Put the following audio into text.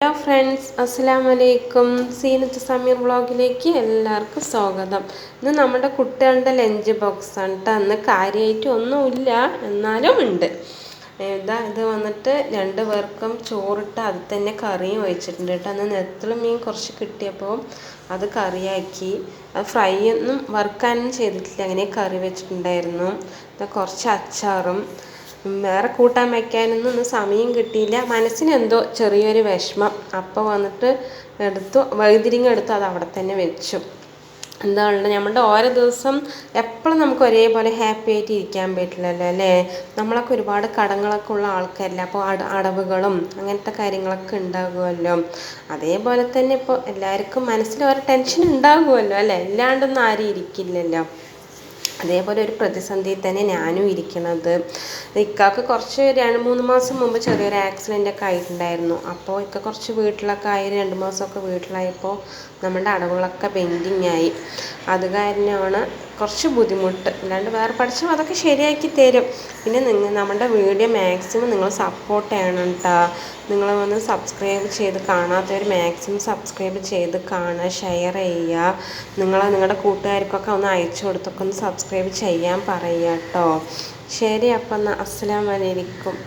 Hello friends, അസ്സലാമു അലൈക്കും. സീനത്ത് സമീർ വ്ളോഗിലേക്ക് എല്ലാവർക്കും സ്വാഗതം. ഇന്ന് നമ്മുടെ കുട്ടികളുടെ ലഞ്ച് ബോക്സാണ് കേട്ടോ. അന്ന് കാര്യമായിട്ട് ഒന്നുമില്ല, എന്നാലും ഉണ്ട്. ഇത് വന്നിട്ട് 2 പേർക്കും ചോറിട്ട് അത് തന്നെ കറിയും ഒഴിച്ചിട്ടുണ്ട് കേട്ടോ. അന്ന് നെത്തൾ മീൻ കുറച്ച് കിട്ടിയപ്പോൾ അത് കറിയാക്കി. അത് ഫ്രൈ ഒന്നും വറുക്കാനൊന്നും ചെയ്തിട്ടില്ല, അങ്ങനെ കറി വെച്ചിട്ടുണ്ടായിരുന്നു. കുറച്ച് അച്ചാറും വേറെ കൂട്ടാൻ വയ്ക്കാനൊന്നും സമയം കിട്ടിയില്ല. മനസ്സിനെന്തോ ചെറിയൊരു വിഷമം. അപ്പോൾ വന്നിട്ട് വഴുതിരിങ്ങ എടുത്തു, അത് അവിടെ തന്നെ വെച്ചു. എന്താണ് നമ്മുടെ ഓരോ ദിവസം എപ്പോഴും നമുക്ക് ഒരേപോലെ ഹാപ്പി ആയിട്ട് ഇരിക്കാൻ പറ്റില്ലല്ലോ അല്ലേ. നമ്മളൊക്കെ ഒരുപാട് കടങ്ങളൊക്കെ ഉള്ള ആൾക്കാരല്ല, അപ്പോൾ അടവുകളും അങ്ങനത്തെ കാര്യങ്ങളൊക്കെ ഉണ്ടാകുമല്ലോ. അതേപോലെ തന്നെ ഇപ്പോൾ എല്ലാവർക്കും മനസ്സിൽ ഓരോ ടെൻഷൻ ഉണ്ടാകുമല്ലോ അല്ലേ, ഇല്ലാണ്ടൊന്നും ആരും ഇരിക്കില്ലല്ലോ. അതേപോലെ ഒരു പ്രതിസന്ധിയിൽ തന്നെ ഞാനും ഇരിക്കണത്. ഇക്കാക്ക് കുറച്ച് 2-3 മാസം മുമ്പ് ചെറിയൊരു ആക്സിഡൻ്റൊക്കെ ആയിട്ടുണ്ടായിരുന്നു. അപ്പോൾ കുറച്ച് വീട്ടിലൊക്കെ ആയി 2 മാസമൊക്കെ വീട്ടിലായപ്പോൾ നമ്മുടെ അടവുകളൊക്കെ പെൻഡിങ് ആയി. അത് കാരണമാണ് കുറച്ച് ബുദ്ധിമുട്ട്. അല്ലാണ്ട് വേറെ പഠിച്ചും അതൊക്കെ ശരിയാക്കി തരും. പിന്നെ നമ്മുടെ വീഡിയോ മാക്സിമം നിങ്ങൾ സപ്പോർട്ട് ചെയ്യണം കേട്ടോ. നിങ്ങൾ വന്ന് സബ്സ്ക്രൈബ് ചെയ്ത് കാണാത്തവർ മാക്സിമം സബ്സ്ക്രൈബ് ചെയ്ത് കാണുക, ഷെയർ ചെയ്യുക. നിങ്ങളുടെ കൂട്ടുകാർക്കൊക്കെ ഒന്ന് അയച്ചു കൊടുത്തൊക്കെ ഒന്ന് സബ്സ്ക്രൈബ് ചെയ്യാൻ പറയുക കേട്ടോ. ശരി, അപ്പം എന്നാൽ അസ്സലാമു അലൈക്കും.